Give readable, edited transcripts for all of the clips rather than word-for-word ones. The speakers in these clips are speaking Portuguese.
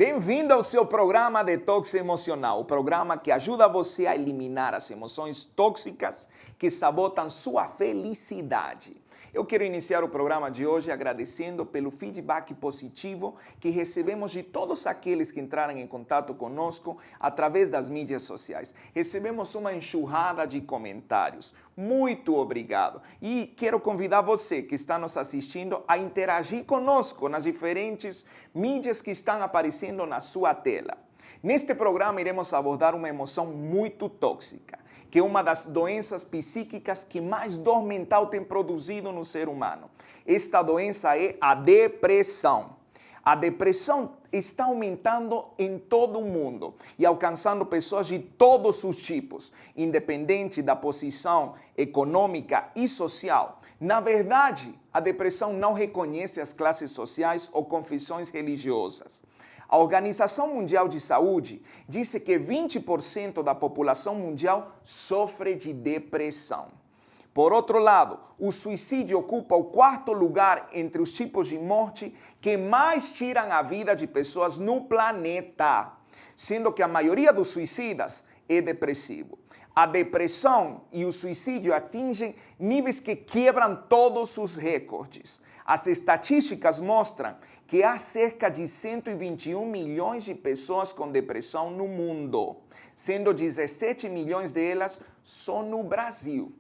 Bem-vindo ao seu programa Detox Emocional, o programa que ajuda você a eliminar as emoções tóxicas que sabotam sua felicidade. Eu quero iniciar o programa de hoje agradecendo pelo feedback positivo que recebemos de todos aqueles que entraram em contato conosco através das mídias sociais. Recebemos uma enxurrada de comentários. Muito obrigado. E quero convidar você que está nos assistindo a interagir conosco nas diferentes mídias que estão aparecendo na sua tela. Neste programa iremos abordar uma emoção muito tóxica, que é uma das doenças psíquicas que mais dor mental tem produzido no ser humano. Esta doença é a depressão. A depressão está aumentando em todo o mundo e alcançando pessoas de todos os tipos, independente da posição econômica e social. Na verdade, a depressão não reconhece as classes sociais ou confissões religiosas. A Organização Mundial de Saúde disse que 20% da população mundial sofre de depressão. Por outro lado, o suicídio ocupa o quarto lugar entre os tipos de morte que mais tiram a vida de pessoas no planeta, sendo que a maioria dos suicidas é depressivo. A depressão e o suicídio atingem níveis que quebram todos os recordes. As estatísticas mostram que há cerca de 121 milhões de pessoas com depressão no mundo, sendo 17 milhões delas só no Brasil.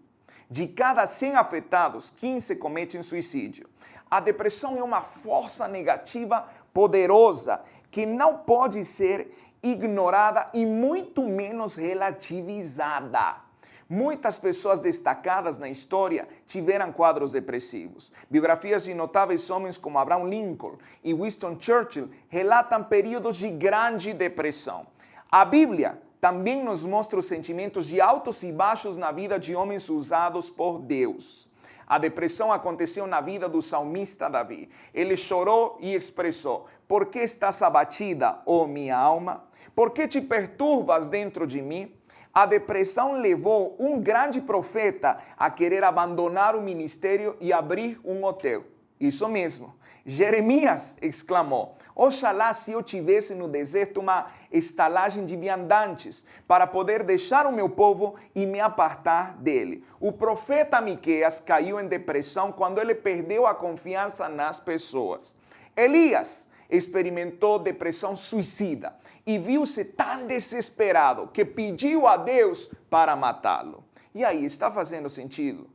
De cada 100 afetados, 15 cometem suicídio. A depressão é uma força negativa poderosa que não pode ser ignorada e muito menos relativizada. Muitas pessoas destacadas na história tiveram quadros depressivos. Biografias de notáveis homens como Abraham Lincoln e Winston Churchill relatam períodos de grande depressão. A Bíblia também nos mostra os sentimentos de altos e baixos na vida de homens usados por Deus. A depressão aconteceu na vida do salmista Davi. Ele chorou e expressou: "Por que estás abatida, ó minha alma? Por que te perturbas dentro de mim?" A depressão levou um grande profeta a querer abandonar o ministério e abrir um hotel. Isso mesmo. Jeremias exclamou: "Oxalá se eu tivesse no deserto uma estalagem de viandantes para poder deixar o meu povo e me apartar dele." O profeta Miqueias caiu em depressão quando ele perdeu a confiança nas pessoas. Elias experimentou depressão suicida e viu-se tão desesperado que pediu a Deus para matá-lo. E aí, está fazendo sentido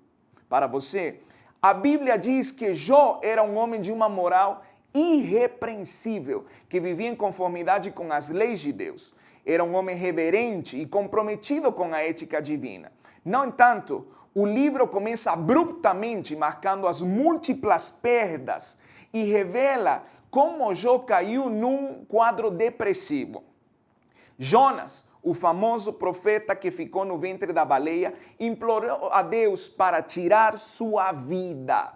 para você? A Bíblia diz que Jó era um homem de uma moral irrepreensível, que vivia em conformidade com as leis de Deus. Era um homem reverente e comprometido com a ética divina. No entanto, o livro começa abruptamente marcando as múltiplas perdas e revela como Jó caiu num quadro depressivo. Jonas, o famoso profeta que ficou no ventre da baleia, implorou a Deus para tirar sua vida.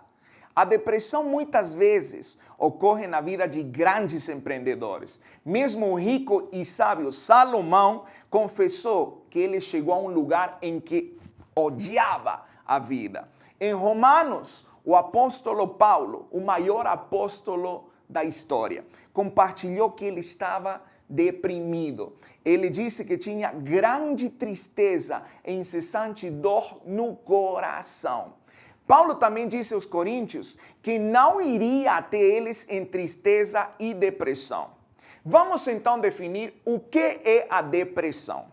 A depressão muitas vezes ocorre na vida de grandes empreendedores. Mesmo o rico e sábio Salomão confessou que ele chegou a um lugar em que odiava a vida. Em Romanos, o apóstolo Paulo, o maior apóstolo da história, compartilhou que ele estava deprimido. Ele disse que tinha grande tristeza e incessante dor no coração. Paulo também disse aos coríntios que não iria até eles em tristeza e depressão. Vamos então definir o que é a depressão.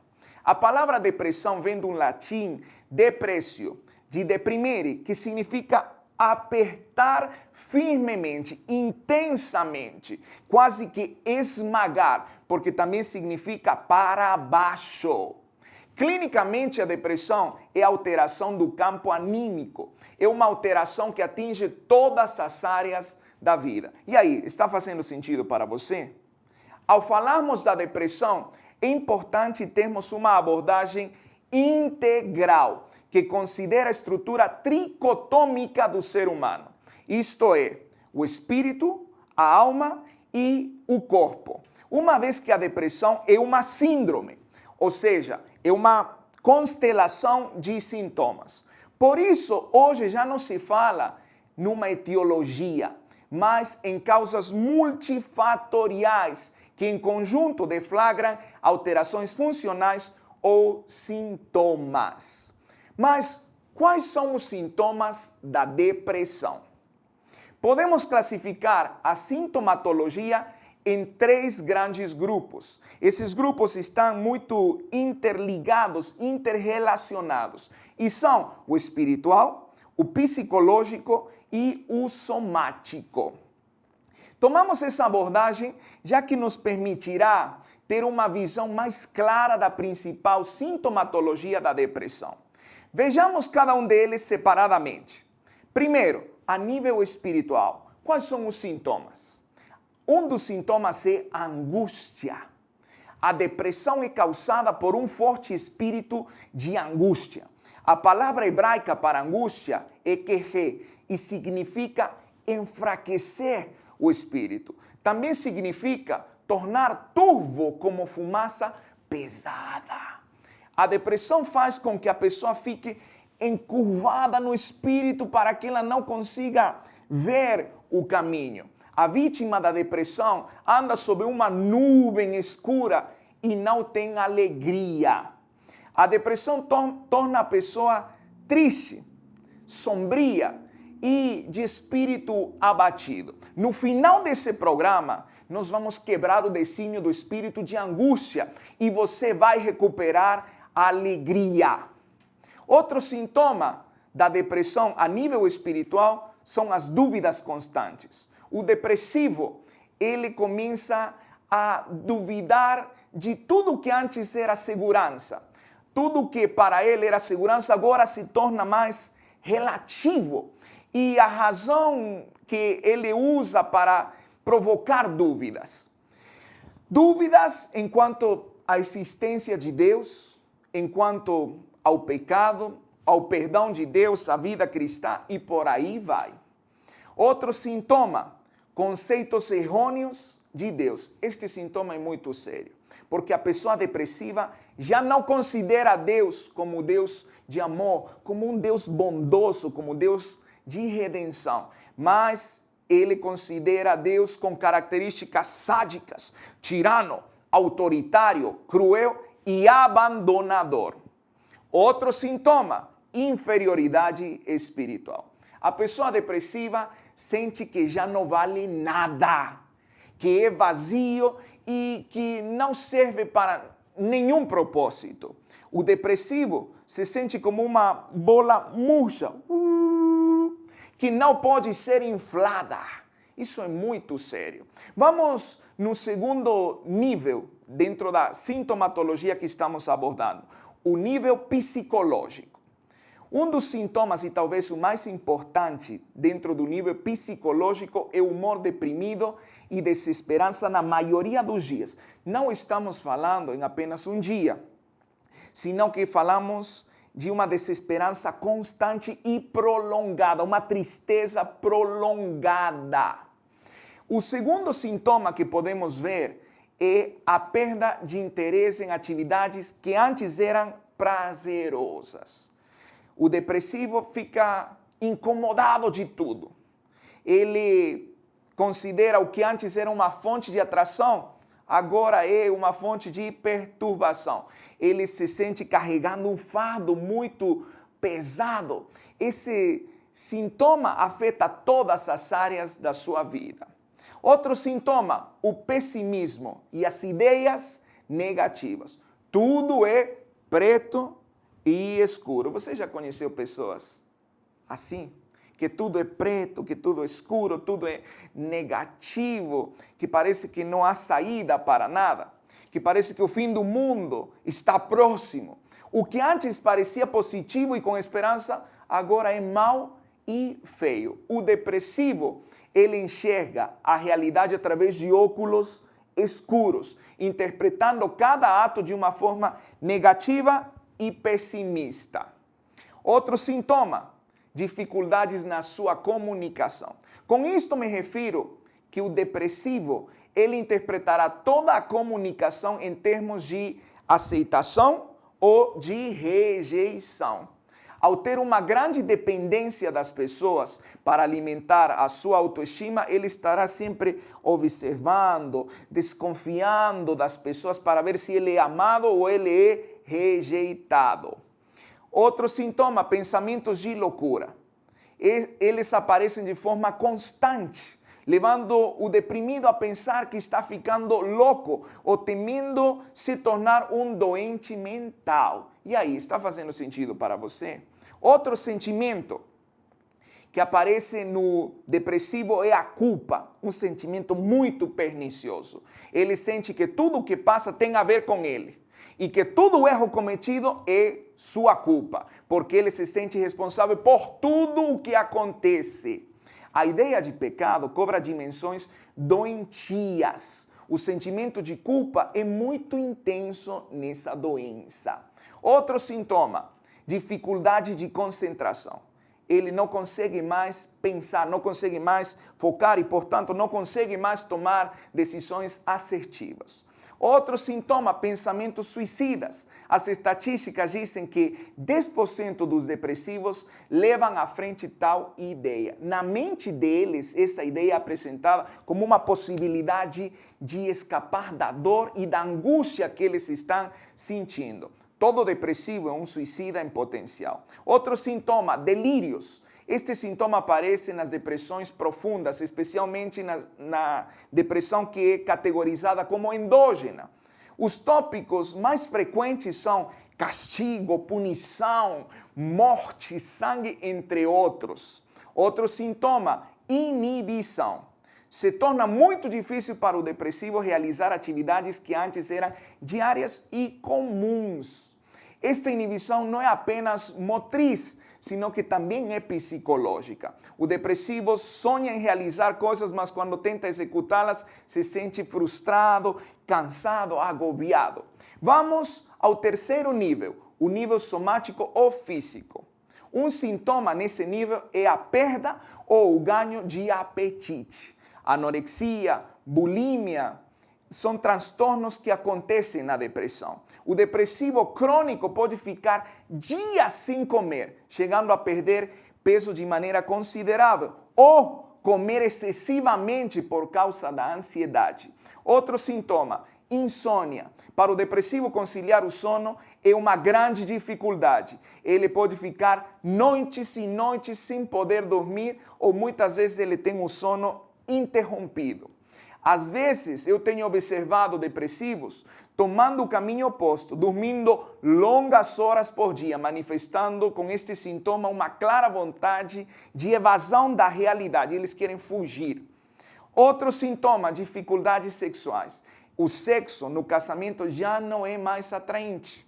A palavra depressão vem do latim depressio, de deprimere, que significa apertar firmemente, intensamente, quase que esmagar, porque também significa para baixo. Clinicamente, a depressão é alteração do campo anímico. É uma alteração que atinge todas as áreas da vida. E aí, está fazendo sentido para você? Ao falarmos da depressão, é importante termos uma abordagem integral, que considera a estrutura tricotômica do ser humano. Isto é, o espírito, a alma e o corpo. Uma vez que a depressão é uma síndrome, ou seja, é uma constelação de sintomas. Por isso, hoje já não se fala numa etiologia, mas em causas multifatoriais que em conjunto deflagram alterações funcionais ou sintomas. Mas quais são os sintomas da depressão? Podemos classificar a sintomatologia em 3 grandes grupos. Esses grupos estão muito interligados, interrelacionados, e são o espiritual, o psicológico e o somático. Tomamos essa abordagem já que nos permitirá ter uma visão mais clara da principal sintomatologia da depressão. Vejamos cada um deles separadamente. Primeiro, a nível espiritual, quais são os sintomas? Um dos sintomas é a angústia. A depressão é causada por um forte espírito de angústia. A palavra hebraica para angústia é quehe e significa enfraquecer o espírito. Também significa tornar turvo como fumaça pesada. A depressão faz com que a pessoa fique encurvada no espírito para que ela não consiga ver o caminho. A vítima da depressão anda sobre uma nuvem escura e não tem alegria. A depressão torna a pessoa triste, sombria e de espírito abatido. No final desse programa, nós vamos quebrar o decínio do espírito de angústia e você vai recuperar a alegria. Outro sintoma da depressão a nível espiritual são as dúvidas constantes. O depressivo, ele começa a duvidar de tudo que antes era segurança. Tudo que para ele era segurança agora se torna mais relativo. E a razão que ele usa para provocar dúvidas. Dúvidas enquanto à existência de Deus, enquanto ao pecado, ao perdão de Deus, à vida cristã e por aí vai. Outro sintoma, conceitos errôneos de Deus. Este sintoma é muito sério, porque a pessoa depressiva já não considera Deus como Deus de amor, como um Deus bondoso, como Deus de redenção, mas ele considera Deus com características sádicas, tirano, autoritário, cruel e abandonador. Outro sintoma, inferioridade espiritual. A pessoa depressiva sente que já não vale nada, que é vazio e que não serve para nenhum propósito. O depressivo se sente como uma bola murcha, que não pode ser inflada. Isso é muito sério. Vamos no segundo nível, dentro da sintomatologia que estamos abordando, o nível psicológico. Um dos sintomas, e talvez o mais importante dentro do nível psicológico, é o humor deprimido e desesperança na maioria dos dias. Não estamos falando em apenas um dia, senão que falamos de uma desesperança constante e prolongada, uma tristeza prolongada. O segundo sintoma que podemos ver é a perda de interesse em atividades que antes eram prazerosas. O depressivo fica incomodado de tudo. Ele considera o que antes era uma fonte de atração, agora é uma fonte de perturbação. Ele se sente carregando um fardo muito pesado. Esse sintoma afeta todas as áreas da sua vida. Outro sintoma, o pessimismo e as ideias negativas. Tudo é preto e escuro. Você já conheceu pessoas assim? Que tudo é preto, que tudo é escuro, tudo é negativo, que parece que não há saída para nada, que parece que o fim do mundo está próximo. O que antes parecia positivo e com esperança, agora é mau e feio. O depressivo, ele enxerga a realidade através de óculos escuros, interpretando cada ato de uma forma negativa e pessimista. Outro sintoma, dificuldades na sua comunicação. Com isto me refiro que o depressivo, ele interpretará toda a comunicação em termos de aceitação ou de rejeição. Ao ter uma grande dependência das pessoas para alimentar a sua autoestima, ele estará sempre observando, desconfiando das pessoas para ver se ele é amado ou ele é rejeitado. Outro sintoma, pensamentos de loucura. Eles aparecem de forma constante, levando o deprimido a pensar que está ficando louco ou temendo se tornar um doente mental. E aí, está fazendo sentido para você? Outro sentimento que aparece no depressivo é a culpa, um sentimento muito pernicioso. Ele sente que tudo o que passa tem a ver com ele e que todo erro cometido é sua culpa, porque ele se sente responsável por tudo o que acontece. A ideia de pecado cobra dimensões doentias. O sentimento de culpa é muito intenso nessa doença. Outro sintoma, dificuldade de concentração. Ele não consegue mais pensar, não consegue mais focar e, portanto, não consegue mais tomar decisões assertivas. Outro sintoma, pensamentos suicidas. As estatísticas dizem que 10% dos depressivos levam à frente tal ideia. Na mente deles, essa ideia é apresentada como uma possibilidade de escapar da dor e da angústia que eles estão sentindo. Todo depressivo é um suicida em potencial. Outro sintoma, delírios. Este sintoma aparece nas depressões profundas, especialmente na depressão que é categorizada como endógena. Os tópicos mais frequentes são castigo, punição, morte, sangue, entre outros. Outro sintoma, inibição. Se torna muito difícil para o depressivo realizar atividades que antes eram diárias e comuns. Esta inibição não é apenas motriz, sino que também é psicológica. O depressivo sonha em realizar coisas, mas quando tenta executá-las, se sente frustrado, cansado, agobiado. Vamos ao terceiro nível, o nível somático ou físico. Um sintoma nesse nível é a perda ou o ganho de apetite. Anorexia, bulimia, são transtornos que acontecem na depressão. O depressivo crônico pode ficar dias sem comer, chegando a perder peso de maneira considerável, ou comer excessivamente por causa da ansiedade. Outro sintoma, insônia. Para o depressivo, conciliar o sono é uma grande dificuldade. Ele pode ficar noites e noites sem poder dormir, ou muitas vezes ele tem o sono interrompido. Às vezes, eu tenho observado depressivos tomando o caminho oposto, dormindo longas horas por dia, manifestando com este sintoma uma clara vontade de evasão da realidade. Eles querem fugir. Outro sintoma, dificuldades sexuais. O sexo no casamento já não é mais atraente.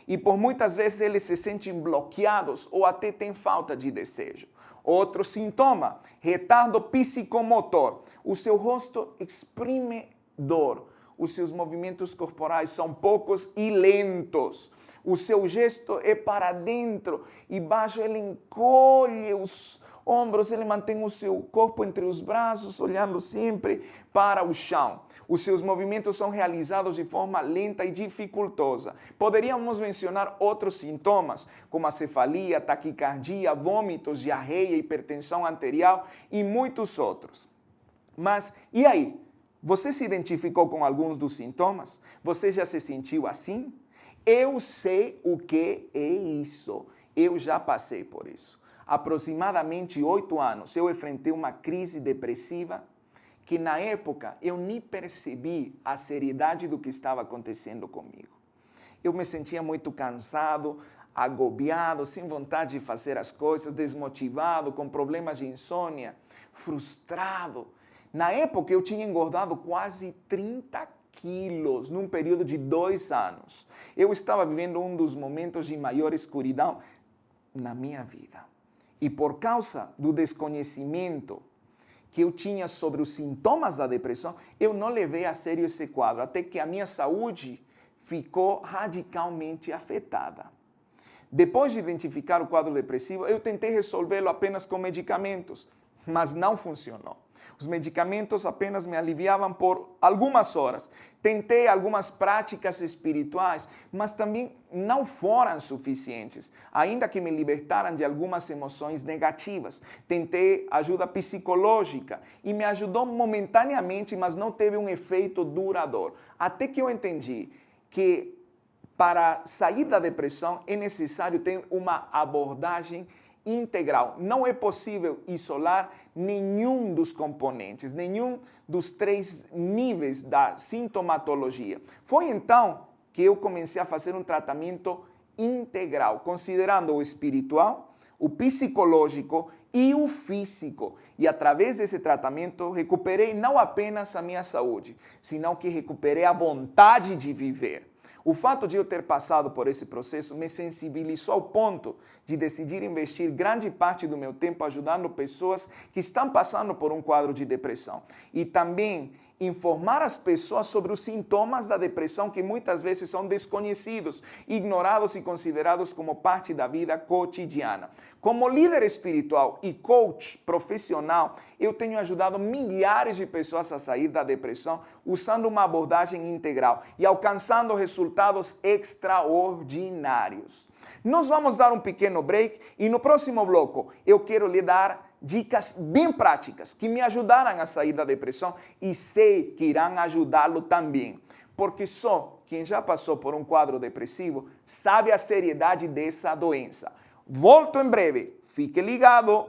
E por muitas vezes eles se sentem bloqueados ou até têm falta de desejo. Outro sintoma, retardo psicomotor. O seu rosto exprime dor. Os seus movimentos corporais são poucos e lentos. O seu gesto é para dentro e baixo ele encolhe os ombros, ele mantém o seu corpo entre os braços, olhando sempre para o chão. Os seus movimentos são realizados de forma lenta e dificultosa. Poderíamos mencionar outros sintomas, como a cefalia, taquicardia, vômitos, diarreia, hipertensão arterial e muitos outros. Mas, e aí? Você se identificou com alguns dos sintomas? Você já se sentiu assim? Eu sei o que é isso. Eu já passei por isso. Aproximadamente 8 anos, eu enfrentei uma crise depressiva que na época eu nem percebi a seriedade do que estava acontecendo comigo. Eu me sentia muito cansado, agobiado, sem vontade de fazer as coisas, desmotivado, com problemas de insônia, frustrado. Na época eu tinha engordado quase 30 quilos num período de 2 anos. Eu estava vivendo um dos momentos de maior escuridão na minha vida. E por causa do desconhecimento que eu tinha sobre os sintomas da depressão, eu não levei a sério esse quadro, até que a minha saúde ficou radicalmente afetada. Depois de identificar o quadro depressivo, eu tentei resolvê-lo apenas com medicamentos, mas não funcionou. Os medicamentos apenas me aliviavam por algumas horas. Tentei algumas práticas espirituais, mas também não foram suficientes, ainda que me libertaram de algumas emoções negativas. Tentei ajuda psicológica e me ajudou momentaneamente, mas não teve um efeito duradouro. Até que eu entendi que para sair da depressão é necessário ter uma abordagem integral. Não é possível isolar nenhum dos componentes, nenhum dos 3 níveis da sintomatologia. Foi então que eu comecei a fazer um tratamento integral, considerando o espiritual, o psicológico e o físico. E através desse tratamento recuperei não apenas a minha saúde, senão que recuperei a vontade de viver. O fato de eu ter passado por esse processo me sensibilizou ao ponto de decidir investir grande parte do meu tempo ajudando pessoas que estão passando por um quadro de depressão. E também informar as pessoas sobre os sintomas da depressão que muitas vezes são desconhecidos, ignorados e considerados como parte da vida cotidiana. Como líder espiritual e coach profissional, eu tenho ajudado milhares de pessoas a sair da depressão usando uma abordagem integral e alcançando resultados extraordinários. Nós vamos dar um pequeno break e no próximo bloco eu quero lhe dar dicas bem práticas que me ajudaram a sair da depressão e sei que irão ajudá-lo também. Porque só quem já passou por um quadro depressivo sabe a seriedade dessa doença. Volto em breve. Fique ligado.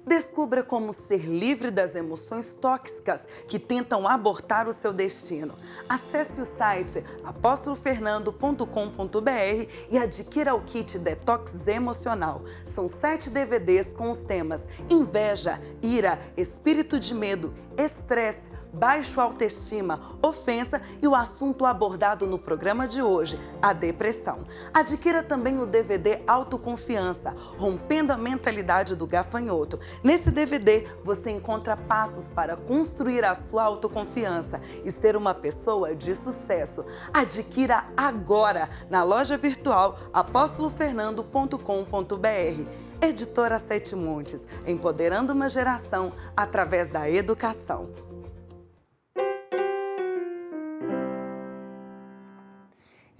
Descubra como ser livre das emoções tóxicas que tentam abortar o seu destino. Acesse o site apostolofernando.com.br e adquira o kit Detox Emocional. São 7 DVDs com os temas inveja, ira, espírito de medo, estresse, baixa autoestima, ofensa e o assunto abordado no programa de hoje, a depressão. Adquira também o DVD Autoconfiança, Rompendo a Mentalidade do Gafanhoto. Nesse DVD, você encontra passos para construir a sua autoconfiança e ser uma pessoa de sucesso. Adquira agora na loja virtual apostolofernando.com.br. Editora Sete Montes, empoderando uma geração através da educação.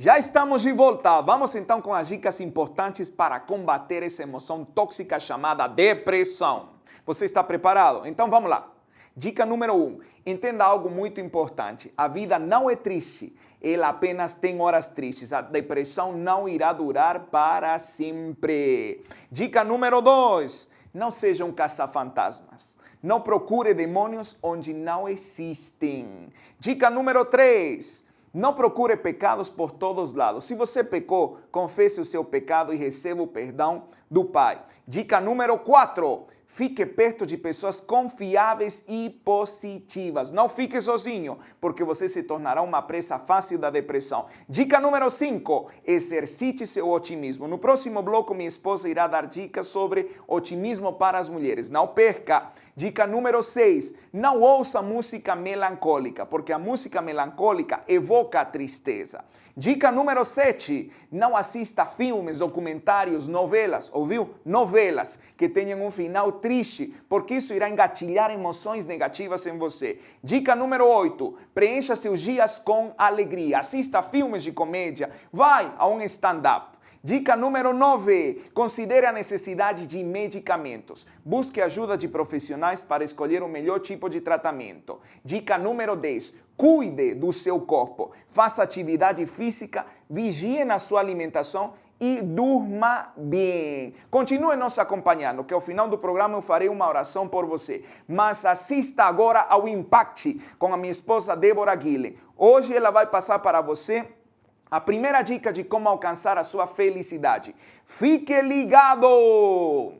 Já estamos de volta. Vamos então com as dicas importantes para combater essa emoção tóxica chamada depressão. Você está preparado? Então vamos lá. Dica número 1. Entenda algo muito importante. A vida não é triste. Ela apenas tem horas tristes. A depressão não irá durar para sempre. Dica número 2. Não seja um caça-fantasmas. Não procure demônios onde não existem. Dica número 3. Não procure pecados por todos lados. Se você pecou, confesse o seu pecado e receba o perdão do Pai. Dica número 4. Fique perto de pessoas confiáveis e positivas. Não fique sozinho, porque você se tornará uma presa fácil da depressão. Dica número 5. Exercite seu otimismo. No próximo bloco, minha esposa irá dar dicas sobre otimismo para as mulheres. Não perca. Dica número 6. Não ouça música melancólica, porque a música melancólica evoca a tristeza. Dica número 7. Não assista filmes, documentários, novelas, ouviu? Novelas que tenham um final triste, porque isso irá engatilhar emoções negativas em você. Dica número 8. Preencha seus dias com alegria. Assista filmes de comédia. Vai a um stand-up. Dica número 9. Considere a necessidade de medicamentos. Busque ajuda de profissionais para escolher o melhor tipo de tratamento. Dica número 10. Cuide do seu corpo. Faça atividade física, vigie na sua alimentação e durma bem. Continue nos acompanhando, que ao final do programa eu farei uma oração por você. Mas assista agora ao Impact com a minha esposa Débora Guilhem. Hoje ela vai passar para você a primeira dica de como alcançar a sua felicidade. Fique ligado!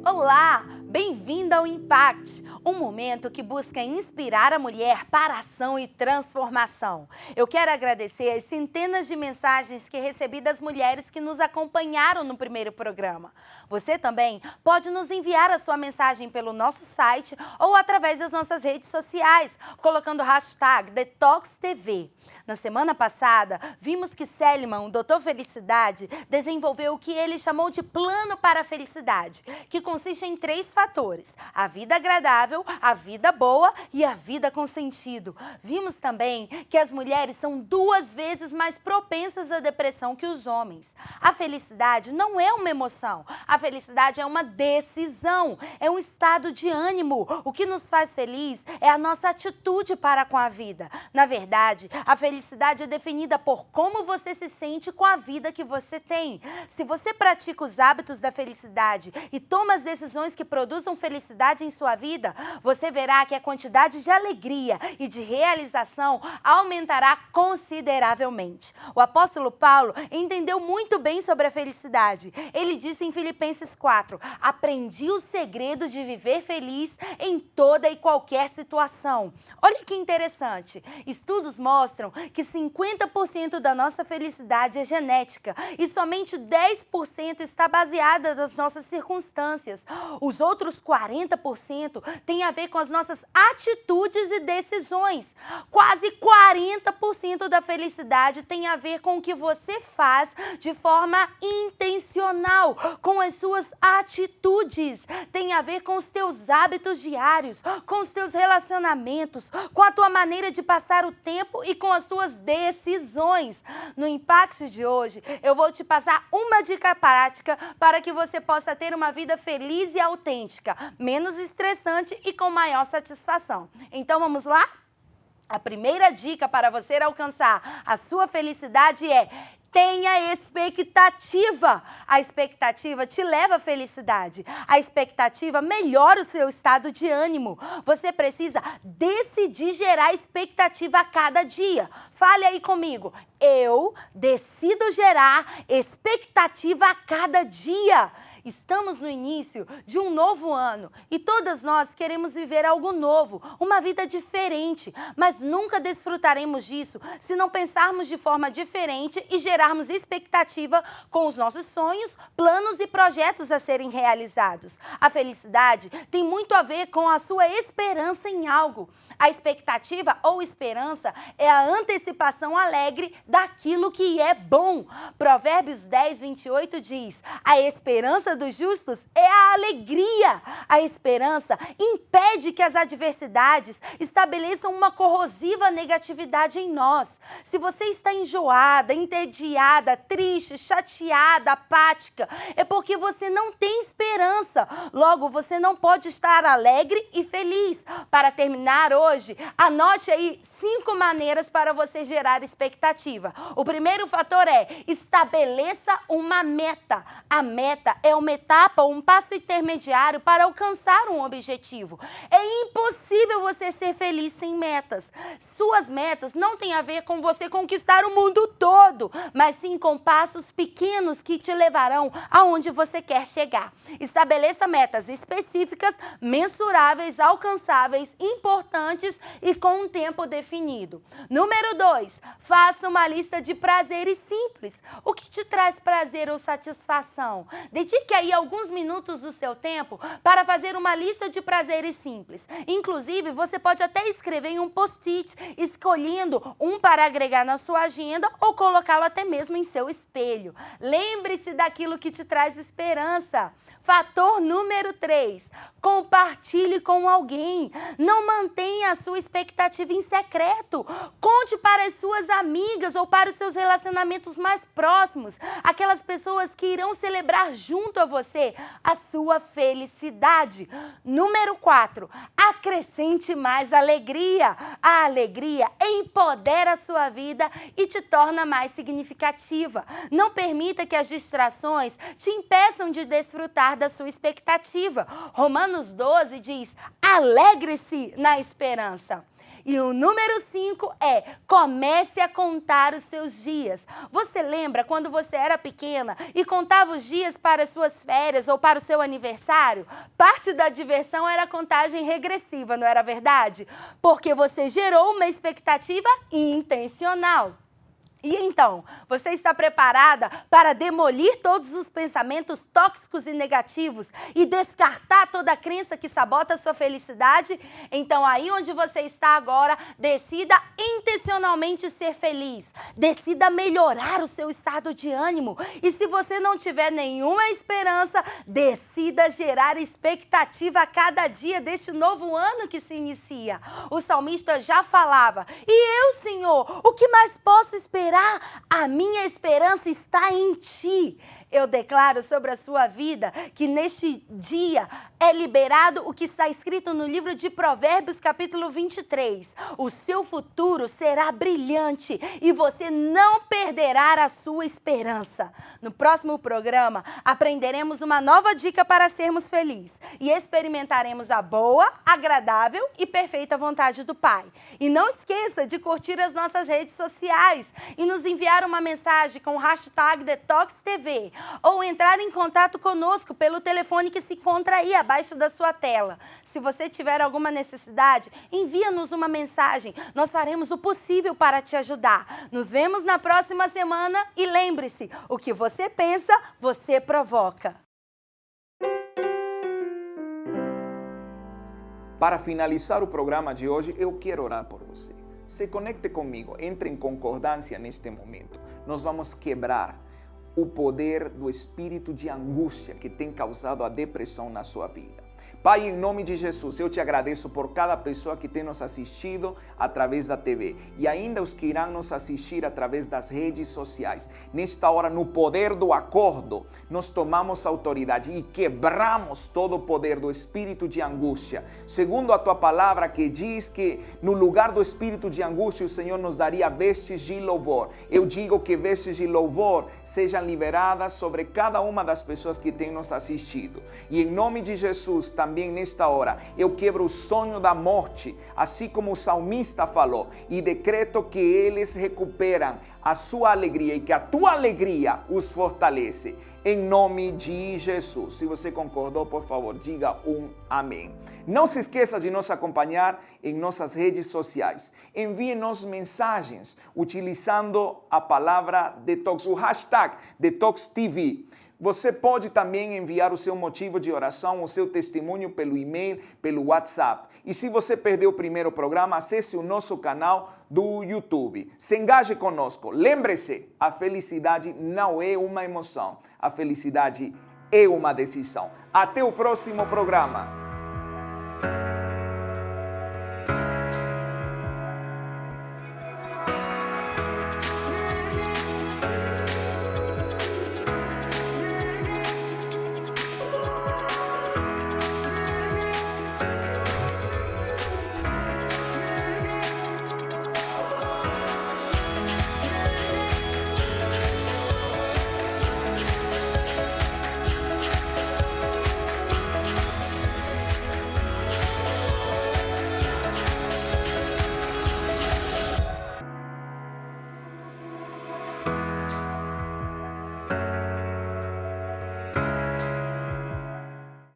Olá! Bem-vinda ao Impact, um momento que busca inspirar a mulher para ação e transformação. Eu quero agradecer as centenas de mensagens que recebi das mulheres que nos acompanharam no primeiro programa. Você também pode nos enviar a sua mensagem pelo nosso site ou através das nossas redes sociais, colocando o hashtag DetoxTV. Na semana passada, vimos que Seligman, o Dr. Felicidade, desenvolveu o que ele chamou de plano para a felicidade, que consiste em 3 fatores: a vida agradável, a vida boa e a vida com sentido. Vimos também que as mulheres são 2 vezes mais propensas à depressão que os homens. A felicidade não é uma emoção, a felicidade é uma decisão, é um estado de ânimo. O que nos faz feliz é a nossa atitude para com a vida. Na verdade, a felicidade é definida por como você se sente com a vida que você tem. Se você pratica os hábitos da felicidade e toma as decisões que produzam felicidade em sua vida, você verá que a quantidade de alegria e de realização aumentará consideravelmente. O apóstolo Paulo entendeu muito bem sobre a felicidade. Ele disse em Filipenses 4: aprendi o segredo de viver feliz em toda e qualquer situação. Olha que interessante. Estudos mostram que 50% da nossa felicidade é genética e somente 10% está baseada nas nossas circunstâncias. Os outros 40% têm a ver com as nossas atitudes e decisões. Quase 40% da felicidade tem a ver com o que você faz de forma intencional, com as suas atitudes. Tem a ver com os teus hábitos diários, com os teus relacionamentos, com a tua maneira de passar o tempo e com as suas decisões. No Impact de hoje, eu vou te passar uma dica prática para que você possa ter uma vida feliz e autêntica, menos estressante e com maior satisfação. Então vamos lá? A primeira dica para você alcançar a sua felicidade é: tenha expectativa. A expectativa te leva à felicidade. A expectativa melhora o seu estado de ânimo. Você precisa decidir gerar expectativa a cada dia. Fale aí comigo. Eu decido gerar expectativa a cada dia. Estamos no início de um novo ano e todas nós queremos viver algo novo, uma vida diferente, mas nunca desfrutaremos disso se não pensarmos de forma diferente e gerarmos expectativa com os nossos sonhos, planos e projetos a serem realizados. A felicidade tem muito a ver com a sua esperança em algo. A expectativa ou esperança é a antecipação alegre daquilo que é bom. Provérbios 10, 28 diz: a esperança dos justos é a alegria. A esperança impede que as adversidades estabeleçam uma corrosiva negatividade em nós. Se você está enjoada, entediada, triste, chateada, apática, é porque você não tem esperança. Logo, você não pode estar alegre e feliz. Para terminar hoje, anote aí 5 maneiras para você gerar expectativa. O primeiro fator é: estabeleça uma meta. A meta é uma etapa ou um passo intermediário para alcançar um objetivo. É impossível você ser feliz sem metas. Suas metas não têm a ver com você conquistar o mundo todo, mas sim com passos pequenos que te levarão aonde você quer chegar. Estabeleça metas específicas, mensuráveis, alcançáveis, importantes e com um tempo definido. Número 2, faça uma lista de prazeres simples. O que te traz prazer ou satisfação? Dedique aí alguns minutos do seu tempo para fazer uma lista de prazeres simples. Inclusive, você pode até escrever em um post-it, escolhendo um para agregar na sua agenda ou colocá-lo até mesmo em seu espelho. Lembre-se daquilo que te traz esperança. Fator número 3, compartilhe com alguém. Não mantenha a sua expectativa em secreto. Conte para as suas amigas ou para os seus relacionamentos mais próximos, aquelas pessoas que irão celebrar junto a você a sua felicidade. Número 4, acrescente mais alegria. A alegria empodera a sua vida e te torna mais significativa. Não permita que as distrações te impeçam de desfrutar da sua expectativa. Romanos 12 diz: alegre-se na esperança. E o número 5 é: comece a contar os seus dias. Você lembra quando você era pequena e contava os dias para as suas férias ou para o seu aniversário? Parte da diversão era a contagem regressiva, não era verdade? Porque você gerou uma expectativa intencional. E então, você está preparada para demolir todos os pensamentos tóxicos e negativos e descartar toda a crença que sabota a sua felicidade? Então, aí onde você está agora, decida intencionalmente ser feliz. Decida melhorar o seu estado de ânimo. E se você não tiver nenhuma esperança, decida gerar expectativa a cada dia deste novo ano que se inicia. O salmista já falava: e eu, Senhor, o que mais posso esperar? A minha esperança está em Ti. Eu declaro sobre a sua vida que neste dia é liberado o que está escrito no livro de Provérbios, capítulo 23. O seu futuro será brilhante e você não perderá a sua esperança. No próximo programa, aprenderemos uma nova dica para sermos felizes e experimentaremos a boa, agradável e perfeita vontade do Pai. E não esqueça de curtir as nossas redes sociais e nos enviar uma mensagem com o hashtag DetoxTV ou entrar em contato conosco pelo telefone que se encontra aí abaixo da sua tela. Se você tiver alguma necessidade, envia-nos uma mensagem. Nós faremos o possível para te ajudar. Nos vemos na próxima semana e lembre-se, o que você pensa, você provoca. Para finalizar o programa de hoje, eu quero orar por você. Se conecte comigo, entre em concordância neste momento. Nós vamos quebrar o poder do espírito de angústia que tem causado a depressão na sua vida. Pai, em nome de Jesus, eu te agradeço por cada pessoa que tem nos assistido através da TV e ainda os que irão nos assistir através das redes sociais. Nesta hora, no poder do acordo, nós tomamos autoridade e quebramos todo o poder do espírito de angústia. Segundo a tua palavra que diz que no lugar do espírito de angústia o Senhor nos daria vestes de louvor. Eu digo que vestes de louvor sejam liberadas sobre cada uma das pessoas que têm nos assistido. E em nome de Jesus, também nesta hora, eu quebro o sonho da morte, assim como o salmista falou, e decreto que eles recuperam a sua alegria e que a tua alegria os fortalece. Em nome de Jesus. Se você concordou, por favor, diga um amém. Não se esqueça de nos acompanhar em nossas redes sociais. Envie-nos mensagens utilizando a palavra Detox, o hashtag DetoxTV. Você pode também enviar o seu motivo de oração, o seu testemunho pelo e-mail, pelo WhatsApp. E se você perdeu o primeiro programa, acesse o nosso canal do YouTube. Se engaje conosco. Lembre-se, a felicidade não é uma emoção. A felicidade é uma decisão. Até o próximo programa.